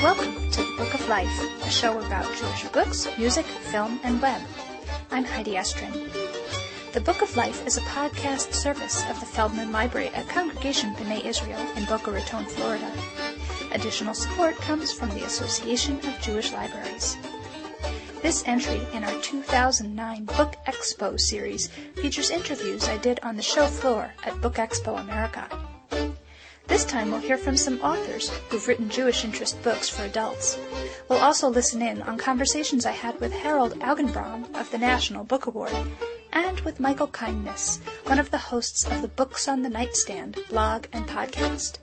Welcome to the Book of Life, a show about Jewish books, music, film, and web. I'm Heidi Estrin. The Book of Life is a podcast service of the Feldman Library at Congregation B'nai Israel in Boca Raton, Florida. Additional support comes from the Association of Jewish Libraries. This entry in our 2009 Book Expo series features interviews I did on the show floor at Book Expo America. This time we'll hear from some authors who've written Jewish interest books for adults. We'll also listen in on conversations I had with Harold Augenbraum of the National Book Award and with Michael Kindness, one of the hosts of the Books on the Nightstand blog and podcast.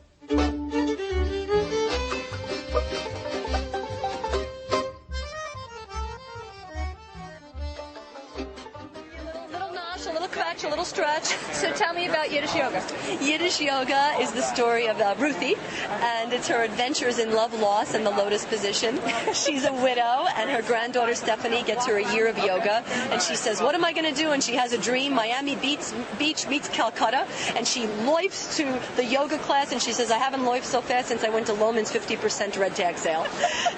A little stretch. So tell me about Yiddish yoga. Yiddish yoga is the story of Ruthie, and it's her adventures in love, loss, and the lotus position. She's a widow, and her granddaughter Stephanie gets her a year of yoga, and she says, what am I going to do? And she has a dream, Miami Beach meets Calcutta, and she loifs to the yoga class, and she says, I haven't loifed so fast since I went to Loman's 50% red tag sale.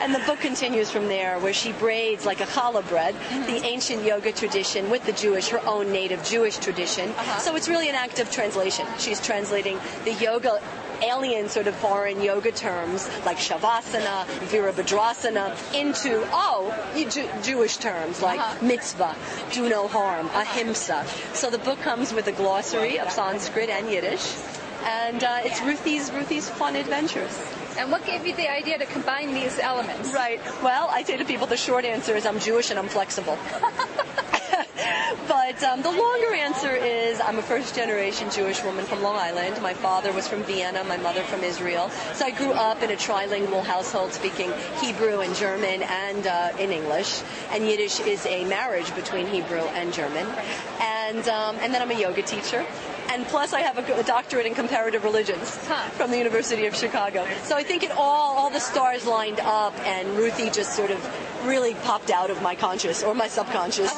And the book continues from there, where she braids like a challah bread, the ancient yoga tradition with the Jewish, her own native Jewish tradition. So it's really an act of translation. She's translating the yoga, alien sort of foreign yoga terms like Shavasana, Virabhadrasana into, Jewish terms like mitzvah, do no harm, ahimsa. So the book comes with a glossary of Sanskrit and Yiddish, and it's Ruthie's fun adventures. And what gave you the idea to combine these elements? Right. Well, I say to people the short answer is I'm Jewish and I'm flexible. But the longer answer is I'm a first-generation Jewish woman from Long Island. My father was from Vienna, my mother from Israel. So I grew up in a trilingual household speaking Hebrew and German and in English. And Yiddish is a marriage between Hebrew and German. And then I'm a yoga teacher. And plus I have a doctorate in comparative religions from the University of Chicago. So I think all the stars lined up, and Ruthie just sort of really popped out of my conscious or my subconscious.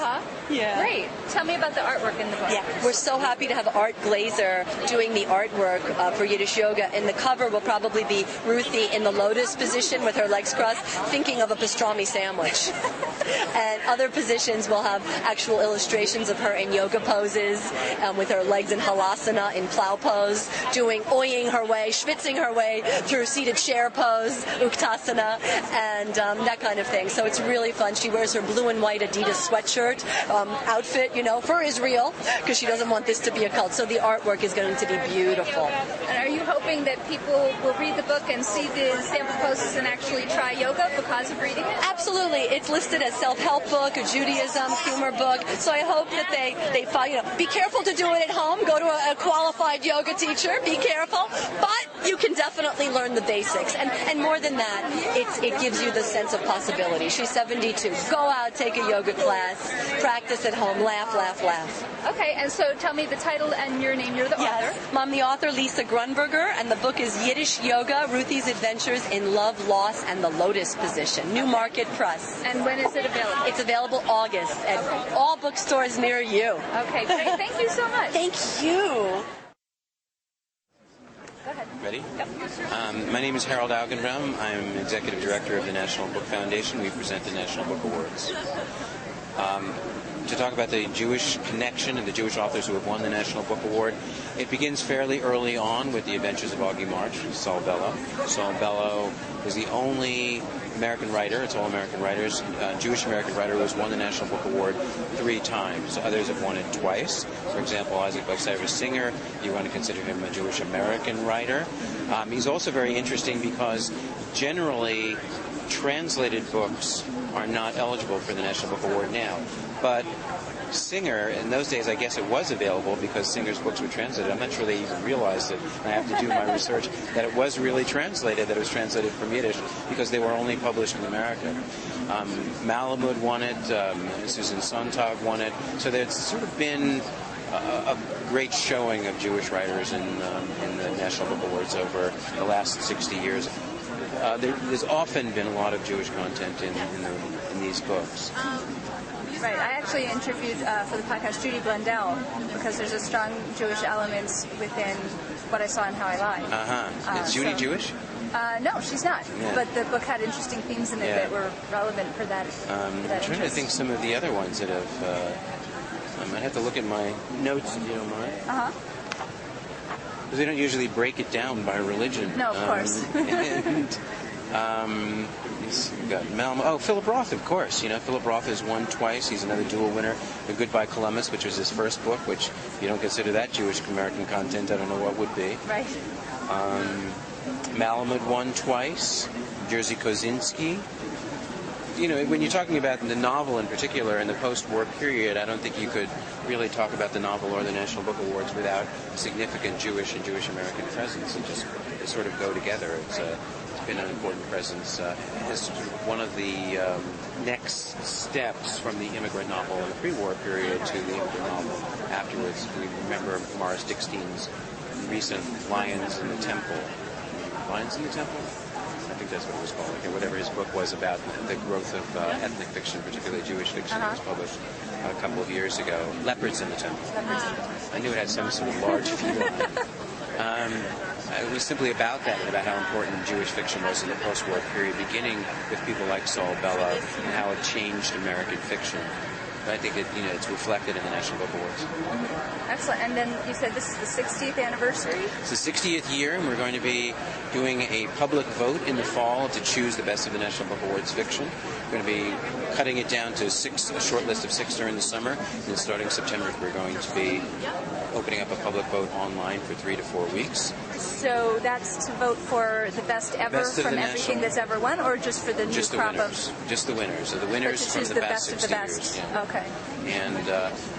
Yeah. Great. Tell me about the artwork in the book. Yeah, we're so happy to have Art Glazer doing the artwork for Yiddish yoga. And the cover will probably be Ruthie in the lotus position with her legs crossed, thinking of a pastrami sandwich. And other positions will have actual illustrations of her in yoga poses, with her legs in halasana, in plow pose, oying her way, schwitzing her way through seated chair pose, uktasana, and that kind of thing. So it's really fun. She wears her blue and white Adidas sweatshirt outfit, for Israel, because she doesn't want this to be a cult. So the artwork is going to be beautiful. And are you hoping that people will read the book and see the sample poses and actually try yoga because of reading it? Absolutely. It's listed as self-help book, a Judaism humor book. So I hope that they find, be careful to do it at home. Go to a qualified yoga teacher. Be careful. But you can definitely learn the basics. And more than that, it gives you the sense of possibility. She's 72. Go out, take a yoga class, practice at home, laugh, laugh, laugh. Okay, and so tell me the title and your name. You're the author. I'm the author, Lisa Grunberger, and the book is Yiddish Yoga, Ruthie's Adventures in Love, Loss, and the Lotus Position. New Market Press. And when is it available? It's available August at all bookstores near you. Okay, great. Thank you so much. Thank you. Go ahead. Ready? Yep. My name is Harold Augenbraum. I'm Executive Director of the National Book Foundation. We present the National Book Awards. To talk about the Jewish connection and the Jewish authors who have won the National Book Award, it begins fairly early on with the adventures of Augie March, Saul Bellow. Saul Bellow is the only American writer, it's all American writers, Jewish American writer who has won the National Book Award 3 times. Others have won it twice. For example, Isaac Bashevis Singer, you want to consider him a Jewish American writer. He's also very interesting because generally translated books are not eligible for the National Book Award now. But Singer, in those days, I guess it was available because Singer's books were translated. I'm not sure they even realized it. I have to do my research that it was really translated, that it was translated from Yiddish because they were only published in America. Malamud won it, Susan Sontag won it. So there's sort of been a great showing of Jewish writers in the National Book Awards over the last 60 years. There's often been a lot of Jewish content in these books. Right. I actually interviewed for the podcast Judy Blundell because there's a strong Jewish elements within what I saw in How I Lie. Is Judy Jewish? No, she's not. Yeah. But the book had interesting themes in it that were relevant for that. I'm trying to think some of the other ones that have. I might have to look at my notes if you don't mind. Because they don't usually break it down by religion. No, of course. We've got Malmo. Oh, Philip Roth, of course. Philip Roth has won twice. He's another dual winner. The Goodbye Columbus, which was his first book, which if you don't consider that Jewish American content, I don't know what would be. Right. Malamud won twice. Jerzy Kosinski. When you're talking about the novel in particular in the post-war period, I don't think you could really talk about the novel or the National Book Awards without significant Jewish and Jewish American presence, and just they sort of go together. It's been an important presence. It's one of the next steps from the immigrant novel in the pre-war period to the immigrant novel afterwards. We remember Morris Dickstein's recent Lions in the Temple. Lions in the Temple? I think that's what it was called. Whatever his book was about the growth of ethnic fiction, particularly Jewish fiction, was published a couple of years ago. Leopards in the Temple. I knew it had some sort of large feel on it. It was simply about that, and about how important Jewish fiction was in the post-war period, beginning with people like Saul Bellow, and how it changed American fiction. But I think it's reflected in the National Book Awards. Excellent. And then you said this is the 60th anniversary? It's the 60th year, and we're going to be doing a public vote in the fall to choose the best of the National Book Awards fiction. We're going to be cutting it down to a short list of 6 during the summer, and then starting September we're going to be opening up a public vote online for 3 to 4 weeks. So that's to vote for the best ever from everything that's ever won, or just for the new crop of... Just the winners. So the winners from the past 60 years. Yeah. Okay. And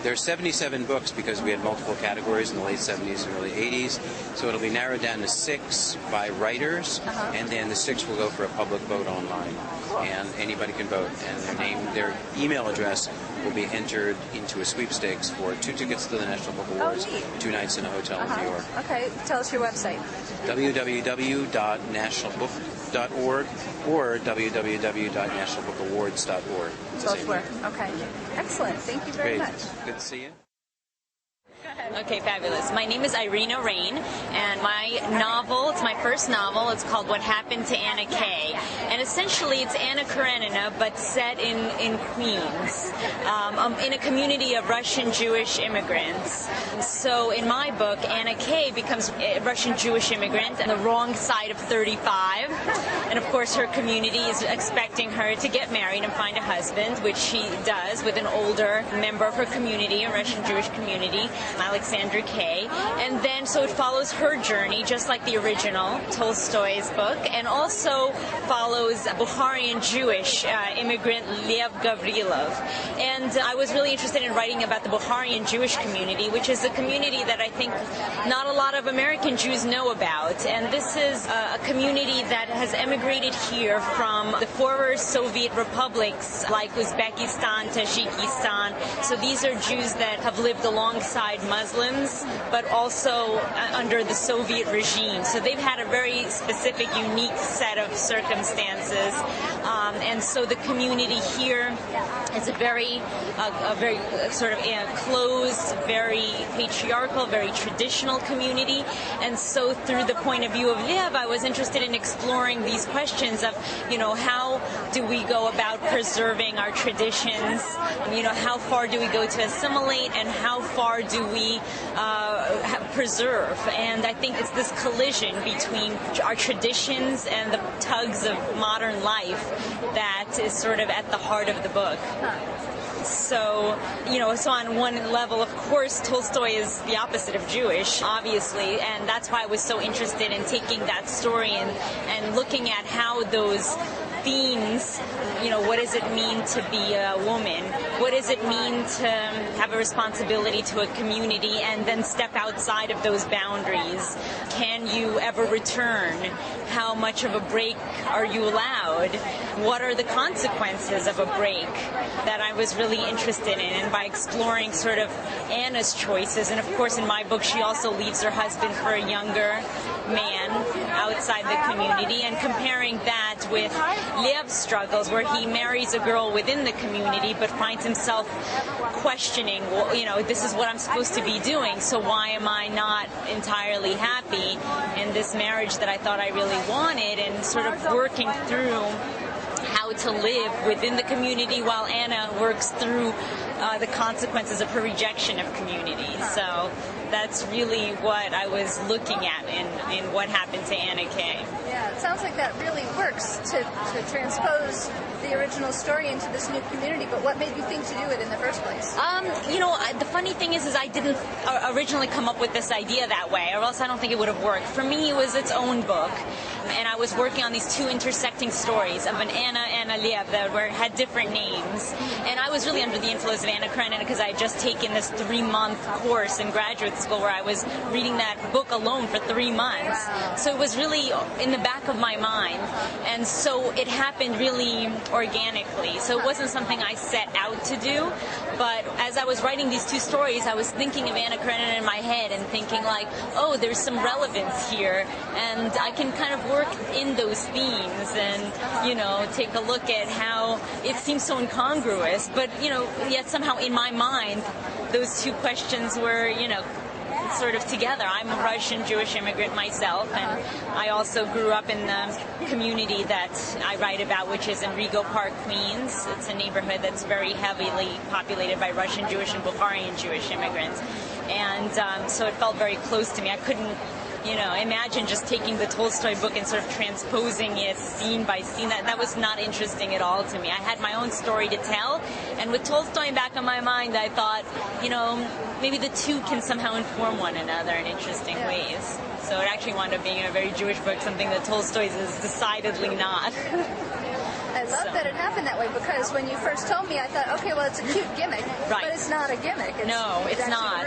there are 77 books because we had multiple categories in the late 70s and early 80s. So it'll be narrowed down to 6 by writers, and then the 6 will go for a public vote online. Cool. And anybody can vote. And their email address will be entered into a sweepstakes for 2 tickets to the National Book Awards, 2 nights in a hotel in New York. Okay. Tell us your website. www.nationalbook.org or www.nationalbookawards.org. Both work. Okay. Excellent. Thank you very much. Good to see you. Okay, fabulous. My name is Irina Rain, and my novel, it's my first novel, it's called What Happened to Anna Kay. And essentially it's Anna Karenina, but set in Queens, in a community of Russian Jewish immigrants. So in my book, Anna Kay becomes a Russian Jewish immigrant on the wrong side of 35. And of course her community is expecting her to get married and find a husband, which she does with an older member of her community, a Russian Jewish community, Alexandra Kay. And then so it follows her journey, just like the original Tolstoy's book, and also follows a Bukharian Jewish immigrant, Lev Gavrilov. And I was really interested in writing about the Bukharian Jewish community, which is a community that I think not a lot of American Jews know about. And this is a community that has emigrated here from the former Soviet republics like Uzbekistan, Tajikistan. So these are Jews that have lived alongside Muslims, but also under the Soviet regime. So they've had a very specific, unique set of circumstances. And so the community here is a very sort of closed, very patriarchal, very traditional community. And so through the point of view of Lev, I was interested in exploring these questions of, how do we go about preserving our traditions? How far do we go to assimilate, and how far do we preserve? And I think it's this collision between our traditions and the tugs of modern life that is sort of at the heart of the book. So, so on one level, of course, Tolstoy is the opposite of Jewish, obviously, and that's why I was so interested in taking that story and looking at how those themes, what does it mean to be a woman? What does it mean to have a responsibility to a community and then step outside of those boundaries? Can you ever return? How much of a break are you allowed? What are the consequences of a break? That I was really interested in, and by exploring sort of Anna's choices. And of course in my book she also leaves her husband for a younger man outside the community, and comparing that with Liev's struggles, where he marries a girl within the community but finds himself questioning, well, this is what I'm supposed to be doing, so why am I not entirely happy in this marriage that I thought I really wanted, and sort of working through how to live within the community while Anna works through the consequences of her rejection of community. So that's really what I was looking at in what happened to Anna Kay. Yeah, it sounds like that really works to transpose the original story into this new community, but what made you think to do it in the first place? The funny thing is I didn't originally come up with this idea that way, or else I don't think it would have worked. For me, it was its own book, and I was working on these two intersecting stories of an Anna and a Liev that had different names, and I was really under the influence of Anna Karenina because I had just taken this 3-month course in graduate school where I was reading that book alone for 3 months. So it was really in the back of my mind, and so it happened really organically. So it wasn't something I set out to do, but as I was writing these two stories, I was thinking of Anna Karenina in my head and thinking like, oh, there's some relevance here, and I can kind of work in those themes and, take a look at how it seems so incongruous, but, yet somehow in my mind, those two questions were, sort of together. I'm a Russian Jewish immigrant myself, and I also grew up in the community that I write about, which is in Rego Park, Queens. It's a neighborhood that's very heavily populated by Russian Jewish and Bulgarian Jewish immigrants, and so it felt very close to me. I couldn't imagine just taking the Tolstoy book and sort of transposing it scene by scene. That was not interesting at all to me. I had my own story to tell, and with Tolstoy back in my mind, I thought, maybe the two can somehow inform one another in interesting ways. So it actually wound up being a very Jewish book, something that Tolstoy's is decidedly not. I love that it happened that way, because when you first told me, I thought, okay, well, it's a cute gimmick, right. But it's not a gimmick. It's not.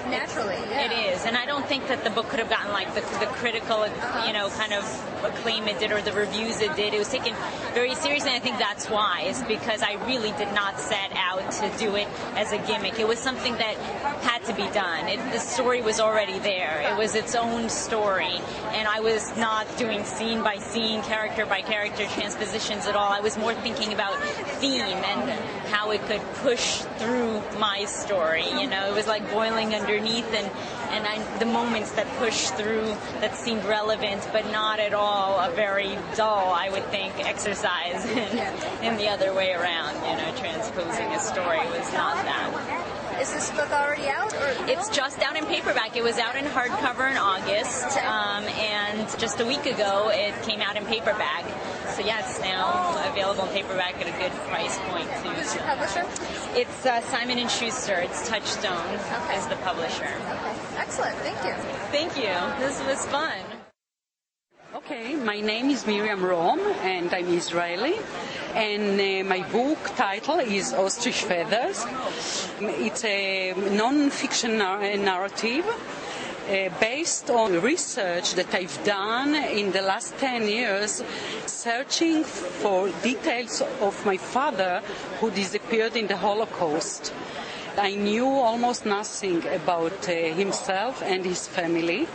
Naturally, yeah. It is, and I don't think that the book could have gotten like the critical, kind of acclaim it did or the reviews it did. It was taken very seriously, and I think that's why. Is because I really did not set out to do it as a gimmick. It was something that had to be done. The story was already there. It was its own story, and I was not doing scene by scene, character by character transpositions at all. I was more thinking about theme and how it could push through my story. It was like boiling underneath, and the moments that pushed through that seemed relevant, but not at all a very dull, I would think, exercise in the other way around. Transposing a story was not that. Is this book already out? It's just out in paperback. It was out in hardcover in August, and just a week ago it came out in paperback. So yeah, it's now available in paperback at a good price point too. Who's your publisher? It's Simon & Schuster. It's Touchstone is the publisher. Okay. Excellent. Thank you. Thank you. This was fun. Okay, my name is Miriam Rom, and I'm Israeli, and my book title is Ostrich Feathers. It's a non-fiction narrative based on research that I've done in the last 10 years, searching for details of my father who disappeared in the Holocaust. I knew almost nothing about himself and his family.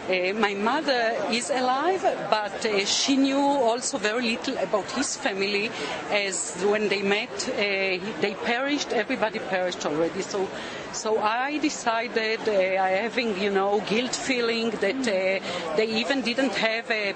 My mother is alive, but she knew also very little about his family, as when they met, they perished, everybody perished already. So I decided, having, guilt feeling that they even didn't have a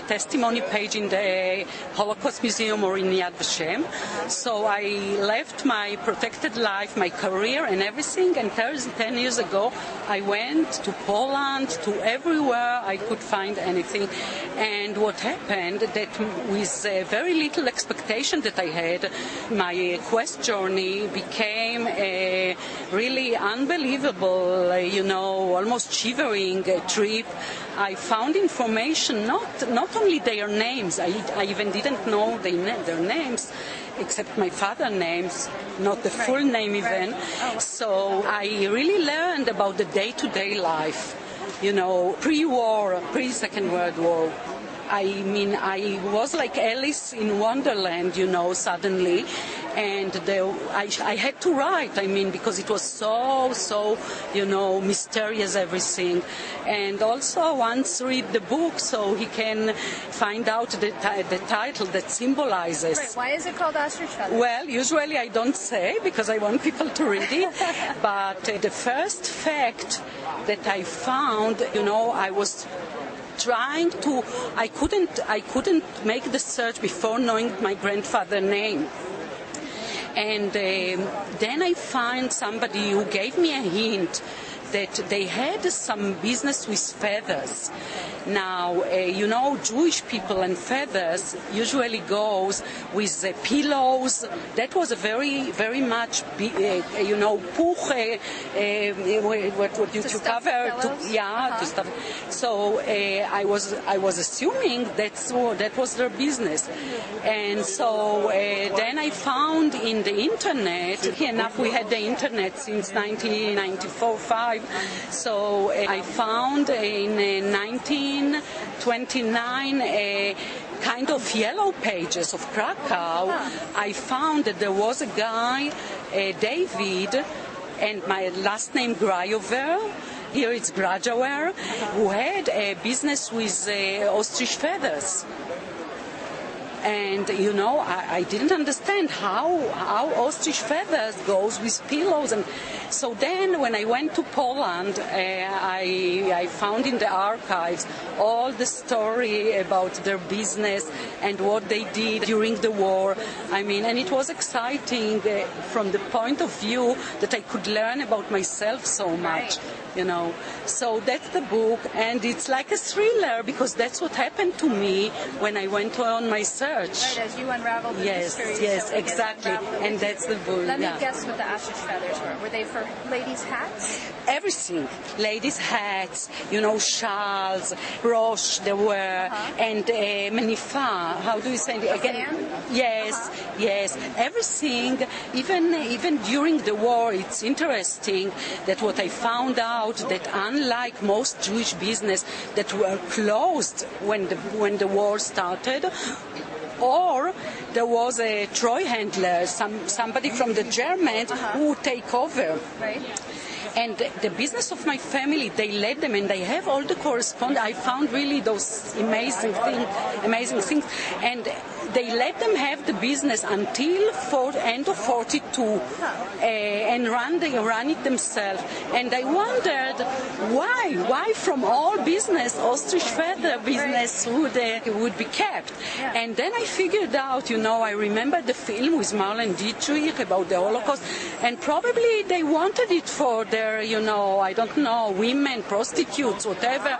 testimony page in the Holocaust Museum or in Yad Vashem. So I left my protected life, my career and everything, and 10 years ago I went to Poland, to everywhere I could find anything. And what happened, that with very little expectation that I had, my quest journey became a really unbelievable, almost shivering trip. I found information, not only their names, I even didn't know their names, except my father's names, not the full name even. So I really learned about the day-to-day life, pre-war, pre-Second World War. I was like Alice in Wonderland, suddenly. and I had to write, because it was so mysterious, everything. And also once read the book so he can find out the title that symbolizes. Right. Why is it called Ostrich Feathers? Well, usually I don't say because I want people to read it. But the first fact that I found, I was trying to, I couldn't make the search before knowing my grandfather's name. And then I find somebody who gave me a hint that they had some business with feathers. Now, Jewish people and feathers usually goes with pillows. That was a very, very much, puch, what you cover. To stuff. So I was assuming that was their business. And so then I found in the internet, enough we had the internet since 1994-5, so I found in 1929 a kind of yellow pages of Krakow. I found that there was a guy, David, and my last name Grajover, here it's Grajover, who had a business with ostrich feathers. And, I didn't understand how ostrich feathers goes with pillows. And so then when I went to Poland, I found in the archives all the story about their business and what they did during the war. And it was exciting from the point of view that I could learn about myself so much. So that's the book, and it's like a thriller because that's what happened to me when I went on my search. Right, as you unraveled the mysteries. Yes, exactly, and that's the book. Let me guess what the ostrich feathers were. Were they for ladies' hats? Everything. Ladies' hats, shawls, brooch there were, and manifa. How do you say it again? Yes, yes. Everything, even during the war, it's interesting that what I found out that unlike most Jewish business that were closed when the war started, or there was a Treuhandler, somebody from the Germans who would take over. Right. And the business of my family, they led them, and they have all the correspondence. I found really those amazing things, and they let them have the business until end of 42, and run it themselves. And I wondered why from all business, ostrich feather business would be kept. Yeah. And then I figured out, I remember the film with Marlene Dietrich about the Holocaust, and probably they wanted it for their, I don't know, women, prostitutes, whatever,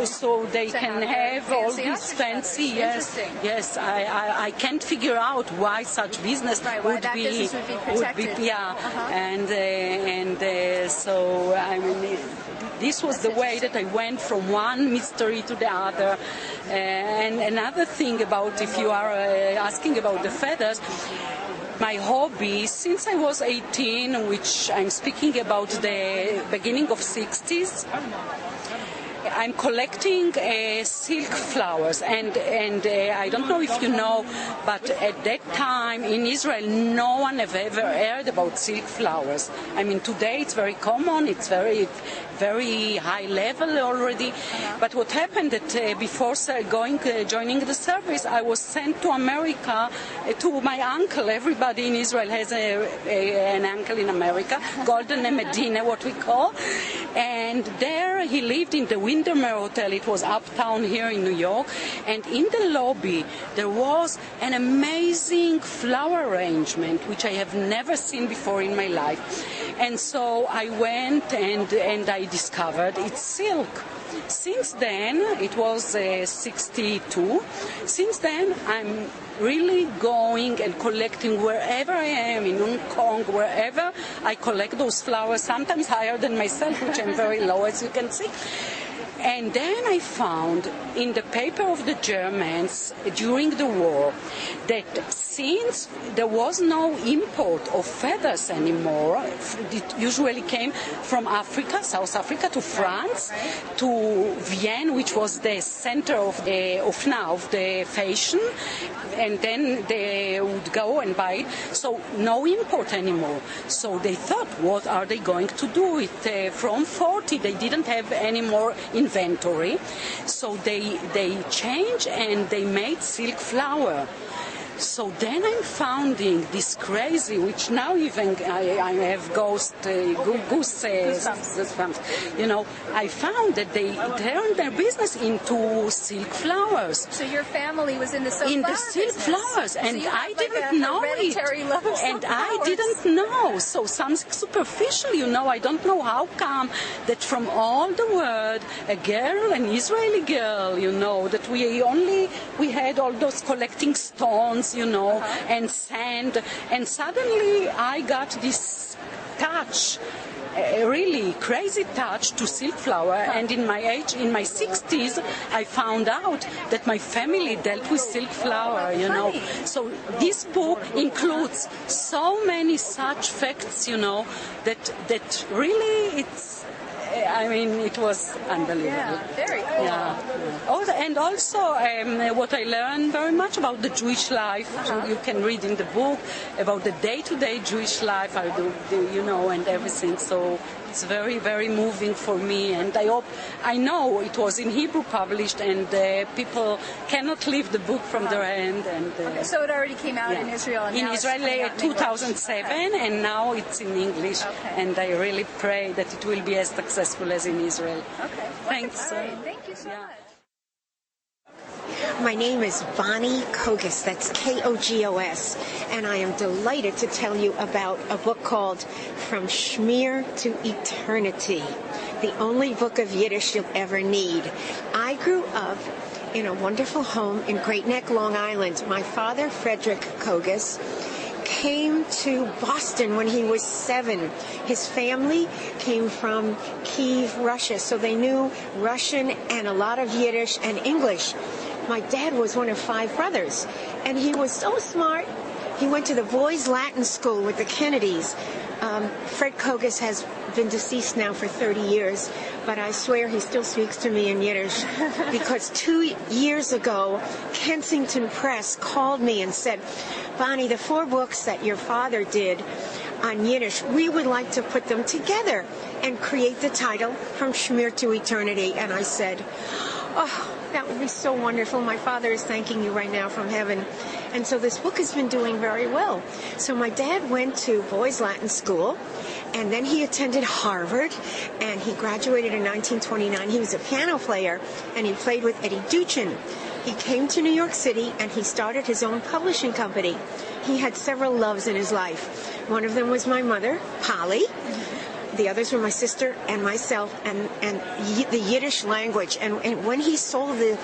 so they can have all this fancy. Yes, I can't figure out why such business would be protected. And so this was the way that I went from one mystery to the other. And another thing about, if you are asking about the feathers, my hobby since I was 18, which I'm speaking about the beginning of 60s, I'm collecting silk flowers, and I don't know if you know, but at that time in Israel, no one have ever heard about silk flowers. Today it's very common, it's very high level already. But what happened that before joining the service, I was sent to America to my uncle. Everybody in Israel has an uncle in America, Golden Medina, what we call. And there he lived in the Windermere Hotel. It was uptown here in New York. And in the lobby, there was an amazing flower arrangement, which I have never seen before in my life. And so I went and I discovered it's silk. Since then, it was 62. Since then, I'm really going and collecting wherever I am, in Hong Kong, wherever I collect those flowers, sometimes higher than myself, which I'm very low, as you can see. And then I found in the paper of the Germans during the war that since there was no import of feathers anymore, it usually came from Africa, South Africa, to France, to Vienna, which was the center of the fashion, and then they would go and buy it. So no import anymore. So they thought, what are they going to do with from 40? They didn't have any more inventory, so they changed and they made silk flower. So then I'm finding this crazy, which now even I have goosebumps. I found that they turned their business into silk flowers. So your family was in the silk flowers, and so I didn't know it. And I didn't know. So something superficial, I don't know how come that from all the world, a girl, an Israeli girl, that we had all those collecting stones, and sand, and suddenly I got this touch, a really crazy touch to silk flower, and in my 60s, I found out that my family dealt with silk flower, So this book includes so many such facts, that really it was unbelievable. Yeah, very cool. Yeah. And also, what I learned very much about the Jewish life, you can read in the book about the day-to-day Jewish life, and everything. So it's very, very moving for me. And I know it was in Hebrew published, and people cannot leave the book from their hand. And so it already came out in Israel. And in Israel, 2007, and now it's in English. Okay. And I really pray that it will be as successful as in Israel. Okay. Thanks. Thank you so much. My name is Bonnie Kogos, that's Kogos, and I am delighted to tell you about a book called From Shmir to Eternity, the only book of Yiddish you'll ever need. I grew up in a wonderful home in Great Neck, Long Island. My father, Frederick Kogos, came to Boston when he was 7. His family came from Kiev, Russia, so they knew Russian and a lot of Yiddish and English. My dad was one of 5 brothers, and he was so smart. He went to the boys' Latin school with the Kennedys. Fred Kogos has been deceased now for 30 years, but I swear he still speaks to me in Yiddish, because 2 years ago, Kensington Press called me and said, Bonnie, the 4 books that your father did on Yiddish, we would like to put them together and create the title From Shmir to Eternity. And I said, oh, that would be so wonderful. My father is thanking you right now from heaven. And so this book has been doing very well. So my dad went to boys' Latin school, and then he attended Harvard, and he graduated in 1929. He was a piano player, and he played with Eddie Duchin. He came to New York City, and he started his own publishing company. He had several loves in his life. One of them was my mother, Polly. The others were my sister and myself, and the Yiddish language. And when he sold the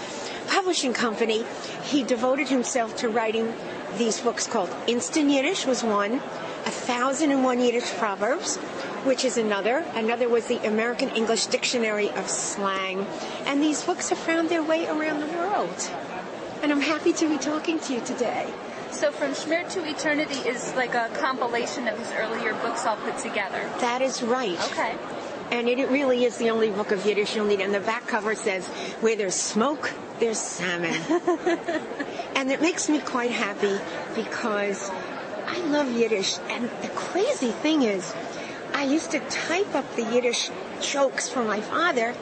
publishing company, he devoted himself to writing these books called Instant Yiddish was one, 1,001 Yiddish Proverbs, which is another. Another was the American English Dictionary of Slang. And these books have found their way around the world. And I'm happy to be talking to you today. So From Shmir to Eternity is like a compilation of his earlier books all put together. That is right. Okay. And it really is the only book of Yiddish you'll need. And the back cover says, where there's smoke, there's salmon. And it makes me quite happy because I love Yiddish. And the crazy thing is, I used to type up the Yiddish jokes for my father,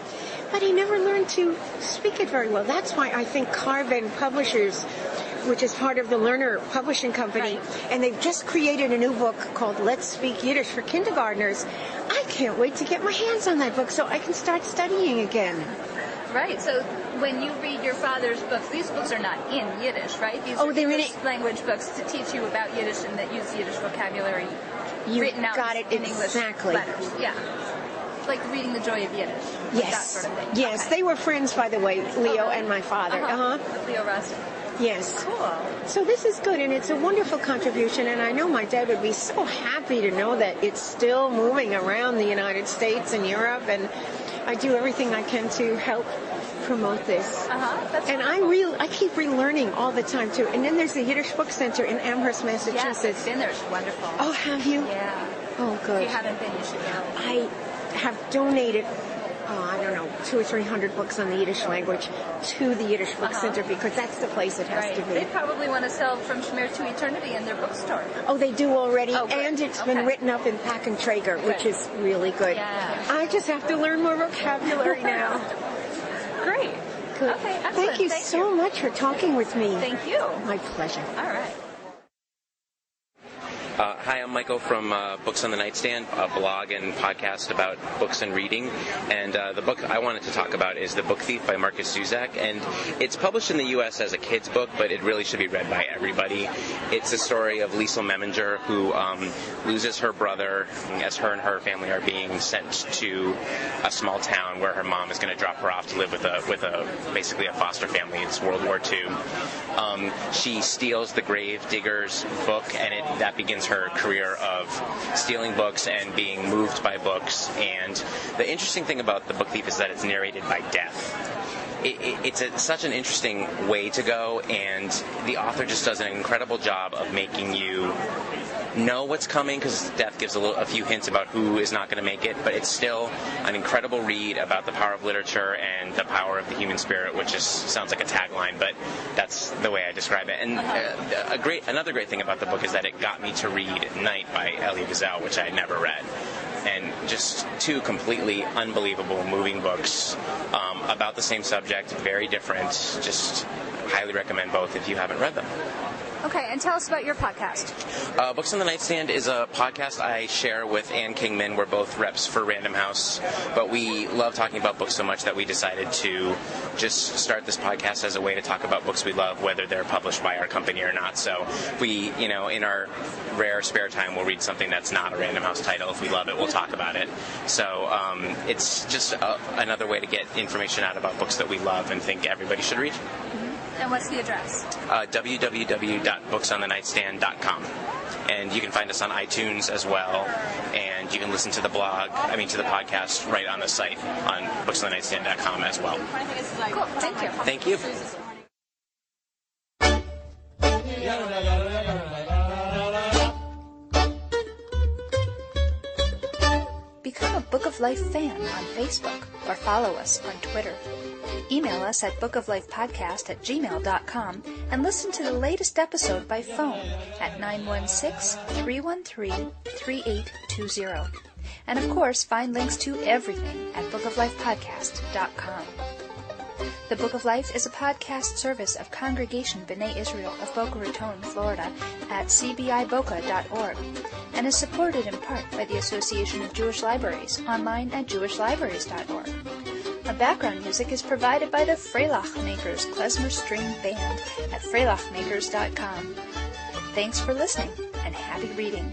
but he never learned to speak it very well. That's why I think Carven Publishers, which is part of the Lerner Publishing Company, and they've just created a new book called Let's Speak Yiddish for Kindergartners. I can't wait to get my hands on that book so I can start studying again. Right, so when you read your father's books, these books are not in Yiddish, right? These are they're English language books to teach you about Yiddish and that use Yiddish vocabulary written out got it in exactly. English letters. Yeah. Like reading The Joy of Yiddish. Yes. That sort of thing. Yes, okay. They were friends, by the way, Leo and my father. With Leo Rossi. Yes. Cool. So this is good, and it's a wonderful contribution, and I know my dad would be so happy to know that it's still moving around the United States and Europe, and I do everything I can to help promote this. That's and wonderful. I keep relearning all the time, too. And then there's the Yiddish Book Center in Amherst, Massachusetts. Yes, I've been there. It's wonderful. Oh, have you? Yeah. Oh, good. If you haven't been, you should go. I have donated, I don't know, 200 or 300 books on the Yiddish language to the Yiddish Book Center because that's the place it has to be. They probably want to sell From Shmer to Eternity in their bookstore. Oh, they do already, Oh, good. and it's been written up in Pack and Traeger, which is really good. Yeah. I just have to learn more vocabulary now. Great. Good. Okay, excellent. Thank you so much for talking with me. Thank you. My pleasure. All right. Hi, I'm Michael from Books on the Nightstand, a blog and podcast about books and reading. And the book I wanted to talk about is The Book Thief by Marcus Zuzak. And it's published in the U.S. as a kid's book, but it really should be read by everybody. It's a story of Liesl Meminger, who loses her brother as her and her family are being sent to a small town where her mom is going to drop her off to live with basically a foster family. It's World War II. She steals the Grave Digger's book, and that begins her career of stealing books and being moved by books. And the interesting thing about The Book Thief is that it's narrated by death. It's such an interesting way to go, and the author just does an incredible job of making you know what's coming, because death gives a few hints about who is not going to make it, but it's still an incredible read about the power of literature and the power of the human spirit, which sounds like a tagline, but that's the way I describe it. And another great thing about the book is that it got me to read Night by Elie Wiesel, which I had never read. And just two completely unbelievable, moving books about the same subject, very different. Just highly recommend both if you haven't read them. Okay, and tell us about your podcast. Books on the Nightstand is a podcast I share with Ann Kingman. We're both reps for Random House, but we love talking about books so much that we decided to just start this podcast as a way to talk about books we love, whether they're published by our company or not. So we, in our rare spare time, we'll read something that's not a Random House title. If we love it, we'll talk about it. So it's just another way to get information out about books that we love and think everybody should read. And what's the address? www.booksonthenightstand.com. And you can find us on iTunes as well, and you can listen to the podcast right on the site on booksonthenightstand.com as well. Cool, thank you. Thank you. Become a Book of Life fan on Facebook or follow us on Twitter. Email us at bookoflifepodcast@gmail.com and listen to the latest episode by phone at 916-313-3820. And of course, find links to everything at bookoflifepodcast.com. The Book of Life is a podcast service of Congregation B'nai Israel of Boca Raton, Florida at cbiboca.org and is supported in part by the Association of Jewish Libraries online at jewishlibraries.org. The background music is provided by the Freilach Makers Klezmer String Band at freilachmakers.com. Thanks for listening and happy reading.